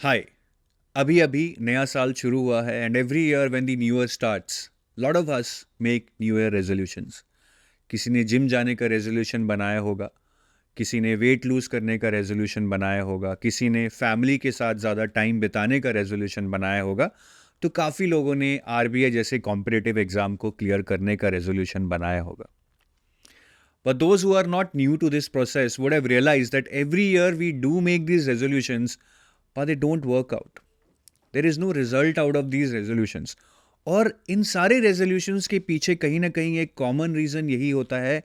हाय। अभी अभी नया साल शुरू हुआ है and every year when the new year starts lot of us make new year resolutions. किसी ने जिम जाने का रेजोल्यूशन बनाया होगा, किसी ने वेट लूज करने का रेजोल्यूशन बनाया होगा, किसी ने फैमिली के साथ ज़्यादा टाइम बिताने का रेजोल्यूशन बनाया होगा। तो काफ़ी लोगों ने आरबीआई जैसे कॉम्पिटिटिव एग्जाम को क्लियर करने का रेजोल्यूशन बनाया होगा। But those who are not new to this process would have realized that every year we do make these resolutions, but they don't work out. There is no result out of these resolutions. और इन सारे resolutions के पीछे कहीं ना कहीं एक common reason यही होता है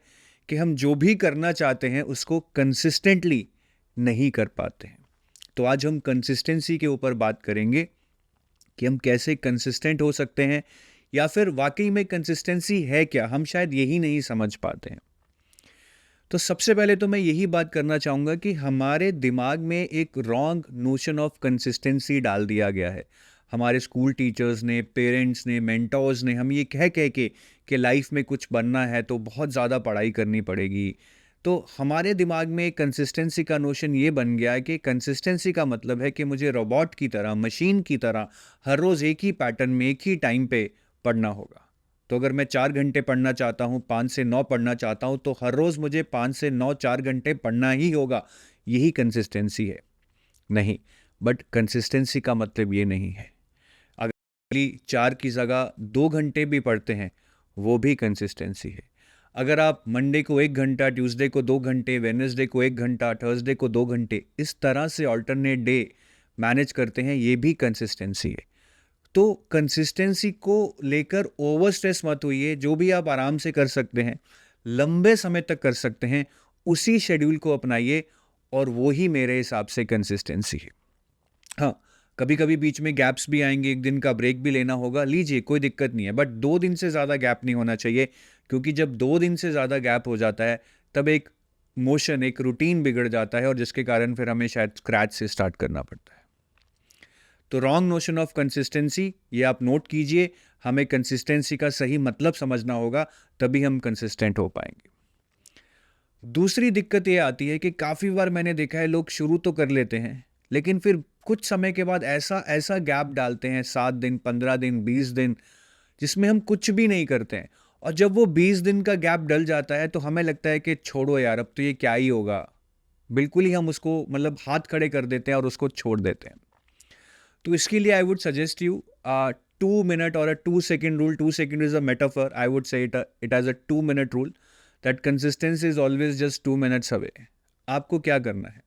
कि हम जो भी करना चाहते हैं उसको कंसिस्टेंटली नहीं कर पाते हैं। तो आज हम कंसिस्टेंसी के ऊपर बात करेंगे कि हम कैसे कंसिस्टेंट हो सकते हैं, या फिर वाकई में कंसिस्टेंसी है क्या, हम शायद यही नहीं समझ पाते हैं। तो सबसे पहले तो मैं यही बात करना चाहूँगा कि हमारे दिमाग में एक रॉन्ग नोशन ऑफ कंसिस्टेंसी डाल दिया गया है। हमारे स्कूल टीचर्स ने, पेरेंट्स ने, मेंटोर्स ने हम ये कह कह के कि लाइफ में कुछ बनना है तो बहुत ज़्यादा पढ़ाई करनी पड़ेगी। तो हमारे दिमाग में कंसिस्टेंसी का नोशन ये बन गया है कि कंसिस्टेंसी का मतलब है कि मुझे रोबोट की तरह, मशीन की तरह हर रोज़ एक ही पैटर्न में एक ही टाइम पे पढ़ना होगा। तो अगर मैं 4 घंटे पढ़ना चाहता हूँ, 5 से 9 पढ़ना चाहता हूँ, तो हर रोज़ मुझे 5 से 9 4 घंटे पढ़ना ही होगा। यही कंसिस्टेंसी है? नहीं। बट कंसिस्टेंसी का मतलब ये नहीं है। अगर 4 की जगह 2 घंटे भी पढ़ते हैं, वो भी कंसिस्टेंसी है। अगर आप मंडे को 1 घंटा, ट्यूसडे को 2 घंटे, वेडनेसडे को 1 घंटा, थर्सडे को 2 घंटे, इस तरह से ऑल्टरनेट डे मैनेज करते हैं, ये भी कंसिस्टेंसी है। तो कंसिस्टेंसी को लेकर ओवर स्ट्रेस मत होइए। जो भी आप आराम से कर सकते हैं, लंबे समय तक कर सकते हैं, उसी शेड्यूल को अपनाइए, और वो ही मेरे हिसाब से कंसिस्टेंसी है। हाँ, कभी कभी बीच में गैप्स भी आएंगे, एक दिन का ब्रेक भी लेना होगा, लीजिए, कोई दिक्कत नहीं है। बट 2 दिन से ज़्यादा गैप नहीं होना चाहिए, क्योंकि जब 2 दिन से ज़्यादा गैप हो जाता है तब एक मोशन, एक रूटीन बिगड़ जाता है, और जिसके कारण फिर हमें शायद स्क्रैच से स्टार्ट करना पड़ता है। तो रॉन्ग नोशन ऑफ कंसिस्टेंसी, ये आप नोट कीजिए। हमें कंसिस्टेंसी का सही मतलब समझना होगा, तभी हम कंसिस्टेंट हो पाएंगे। दूसरी दिक्कत ये आती है कि काफ़ी बार मैंने देखा है, लोग शुरू तो कर लेते हैं, लेकिन फिर कुछ समय के बाद ऐसा ऐसा गैप डालते हैं, 7 दिन, 15 दिन, 20 दिन, जिसमें हम कुछ भी नहीं करते हैं। और जब वो 20 दिन का गैप डल जाता है तो हमें लगता है कि छोड़ो यार, अब तो ये क्या ही होगा। बिल्कुल ही हम उसको मतलब हाथ खड़े कर देते हैं और उसको छोड़ देते हैं। तो इसके लिए I would suggest you 2 minute or a 2 second rule. 2 second is a metaphor. I would say it as a 2 minute rule. That consistency is always just 2 minutes away. आपको क्या करना है?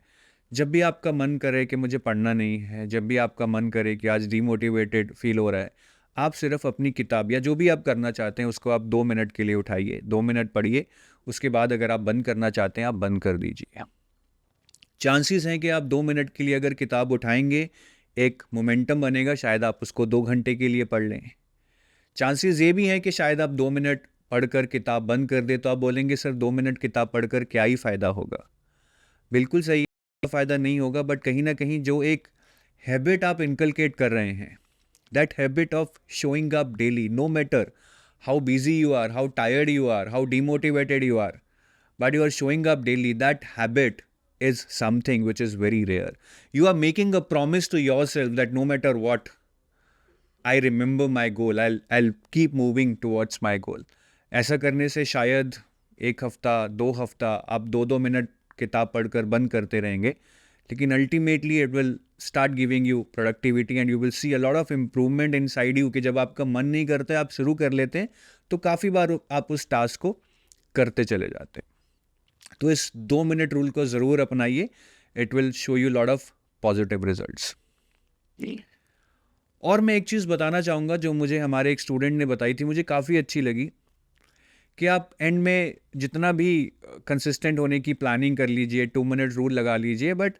जब भी आपका मन करे कि मुझे पढ़ना नहीं है, जब भी आपका मन करे कि आज डीमोटिवेटेड फील हो रहा है, आप सिर्फ अपनी किताब या जो भी आप करना चाहते हैं उसको आप 2 मिनट के लिए उठाइए, 2 मिनट पढ़िए। उसके बाद अगर आप बंद करना चाहते हैं, आप बंद कर दीजिए। चांसेस हैं कि आप 2 मिनट के लिए अगर किताब उठाएंगे, एक मोमेंटम बनेगा, शायद आप उसको 2 घंटे के लिए पढ़ लें। चांसेस ये भी हैं कि शायद आप 2 मिनट पढ़कर किताब बंद कर दे, तो आप बोलेंगे सर 2 मिनट किताब पढ़कर क्या ही फ़ायदा होगा। बिल्कुल सही, फ़ायदा नहीं होगा, बट कहीं ना कहीं जो एक हैबिट आप इनकलकेट कर रहे हैं, that habit of showing up daily, no matter how busy you are, how tired you are, how demotivated you are, but you are showing up daily, that habit is something which is very rare. You are making a promise to yourself that no matter what, I remember my goal, I'll keep moving towards my goal. ऐसा करने से शायद 1 हफ्ता, 2 हफ्ता आप 2 2 minute किताब पढ़कर बंद करते रहेंगे, लेकिन ultimately it will start giving you productivity and you will C a lot of improvement in side you, कि जब आपका मन नहीं करता है, आप शुरू कर लेते हैं, तो काफ़ी बार आप उस टास्क को करते चले जाते हैं। तो इस 2 मिनट रूल को ज़रूर अपनाइए, it will show you lot of positive results. और मैं एक चीज़ बताना चाहूँगा जो मुझे हमारे एक स्टूडेंट ने बताई थी, मुझे काफ़ी अच्छी लगी, कि आप एंड में जितना भी कंसिस्टेंट होने की प्लानिंग कर लीजिए, 2 मिनट रूल लगा लीजिए, but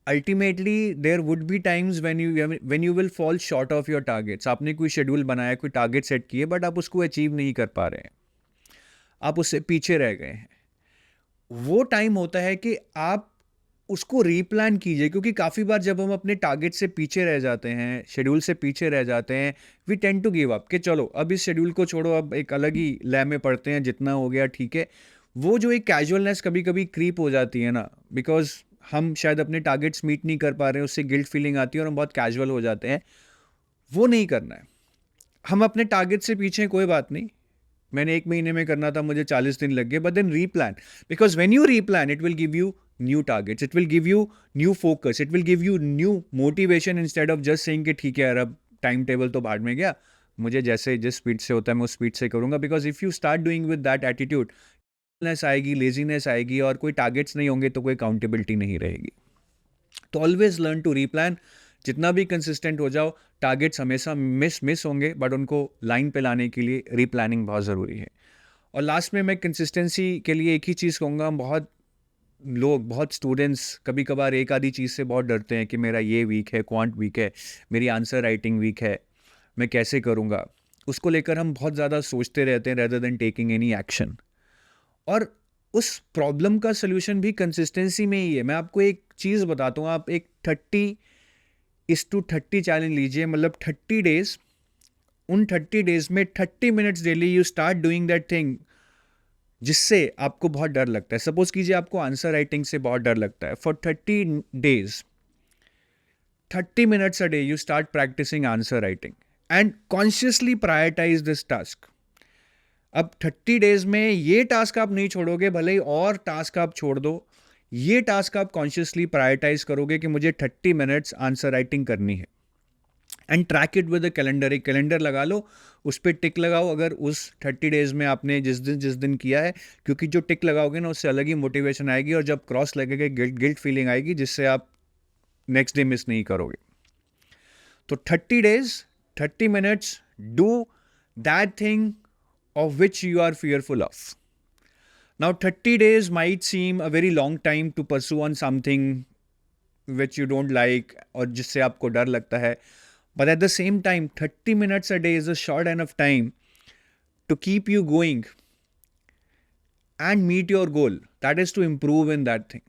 ultimately there would be times when you will fall short of your targets. आपने कोई शेड्यूल बनाया, कोई टारगेट सेट किए, बट आप उसको अचीव नहीं कर पा रहे हैं, आप उससे पीछे रह गए हैं। वो टाइम होता है कि आप उसको रीप्लान कीजिए, क्योंकि काफ़ी बार जब हम अपने टारगेट से पीछे रह जाते हैं, शेड्यूल से पीछे रह जाते हैं, we tend to give up, कि चलो अब इस शेड्यूल को छोड़ो, अब एक अलग ही लय में पढ़ते हैं, जितना हो गया ठीक है। वो जो एक कैजुअलनेस कभी कभी क्रीप हो जाती है ना, बिकॉज हम शायद अपने टारगेट्स मीट नहीं कर पा रहे हैं, उससे गिल्ट फीलिंग आती है और हम बहुत कैजुअल हो जाते हैं। वो नहीं करना है। हम अपने टारगेट से पीछे हैं, कोई बात नहीं। मैंने 1 महीने में करना था, मुझे 40 दिन लग गए, but then replan, because when you replan it will give you new targets, it will give you new focus, it will give you new motivation instead of just saying कि ठीक है यार अब टाइम टेबल तो भाड़ में गया, मुझे जैसे जिस स्पीड से होता है मैं उस स्पीड से करूंगा। Because if you start doing with that attitude, आएगी, लेजीनेस आएगी, और कोई टारगेट्स नहीं होंगे तो कोई अकाउंटेबिलिटी नहीं रहेगी। तो ऑलवेज लर्न टू रीप्लान। जितना भी कंसिस्टेंट हो जाओ, टारगेट्स हमेशा मिस होंगे, बट उनको लाइन पे लाने के लिए रीप्लानिंग बहुत ज़रूरी है। और लास्ट में मैं कंसिस्टेंसी के लिए एक ही चीज़ कहूँगा, बहुत लोग, बहुत स्टूडेंट्स कभी कभार एक आधी चीज़ से बहुत डरते हैं कि मेरा ये वीक है, क्वांट वीक है, मेरी आंसर राइटिंग वीक है, मैं कैसे करूँगा। उसको लेकर हम बहुत ज़्यादा सोचते रहते हैं rather than taking any action. और उस प्रॉब्लम का सलूशन भी कंसिस्टेंसी में ही है। मैं आपको एक चीज़ बताता हूँ, आप एक 30:30 चैलेंज लीजिए, मतलब 30 डेज, उन 30 डेज में 30 minutes daily you start doing that thing जिससे आपको बहुत डर लगता है। सपोज कीजिए आपको आंसर राइटिंग से बहुत डर लगता है। For 30 days 30 minutes a day you start practicing answer writing and consciously prioritize this task. अब 30 डेज में ये टास्क आप नहीं छोड़ोगे, भले ही और टास्क आप छोड़ दो, ये टास्क आप कॉन्शियसली प्रायोरिटाइज करोगे कि मुझे 30 मिनट्स आंसर राइटिंग करनी है। And track it with a calendar, एक कैलेंडर लगा लो, उस पर टिक लगाओ अगर उस 30 डेज में आपने जिस दिन किया है, क्योंकि जो टिक लगाओगे ना उससे अलग ही मोटिवेशन आएगी, और जब क्रॉस लगेगा गिल्ट फीलिंग आएगी जिससे आप नेक्स्ट डे मिस नहीं करोगे। तो 30 days 30 minutes, do that thing of which you are fearful of. Now 30 days might seem a very long time to pursue on something which you don't like और जिससे आपको डर लगता है, but at the same time 30 minutes a day is a short enough time to keep you going and meet your goal, that is to improve in that thing.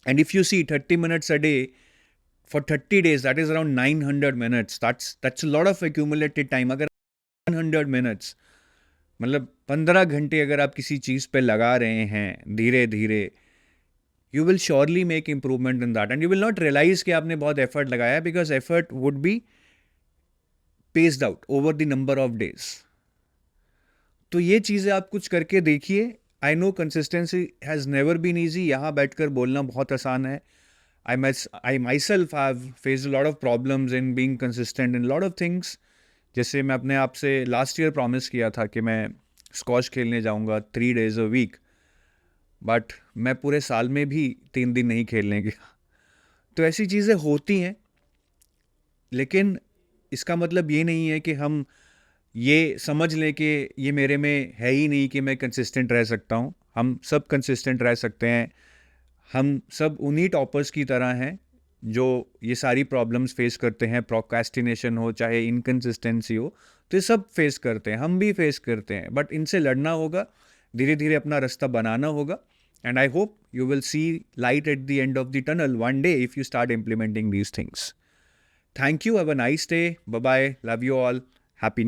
And if you see 30 minutes a day for 30 days, that is around 900 minutes. That's a lot of accumulated time. अगर 900 minutes मतलब 15 घंटे अगर आप किसी चीज़ पे लगा रहे हैं धीरे धीरे, you will surely make improvement in that and you will not realise कि आपने बहुत एफर्ट लगाया, because effort would be paced out over the number of days. तो ये चीज़ें आप कुछ करके देखिए। I know consistency has never been easy, यहाँ बैठकर बोलना बहुत आसान है। I myself have faced a lot of problems in being consistent in lot of things. जैसे मैं अपने आप से लास्ट ईयर प्रॉमिस किया था कि मैं स्क्वॉश खेलने जाऊंगा 3 days अ वीक, बट मैं पूरे साल में भी 3 दिन नहीं खेलने गया। तो ऐसी चीज़ें होती हैं, लेकिन इसका मतलब ये नहीं है कि हम ये समझ लें कि ये मेरे में है ही नहीं कि मैं कंसिस्टेंट रह सकता हूँ। हम सब कंसिस्टेंट रह सकते हैं। हम सब उन्हीं टॉपर्स की तरह हैं जो ये सारी प्रॉब्लम्स फेस करते हैं, प्रोक्रेस्टिनेशन हो चाहे इनकंसिस्टेंसी हो, तो ये सब फेस करते हैं, हम भी फेस करते हैं, बट इनसे लड़ना होगा, धीरे धीरे अपना रास्ता बनाना होगा। And I hope you will see light at the end of the tunnel one day if you start implementing these things. Thank you, have a nice day, bye bye, love you all, happy new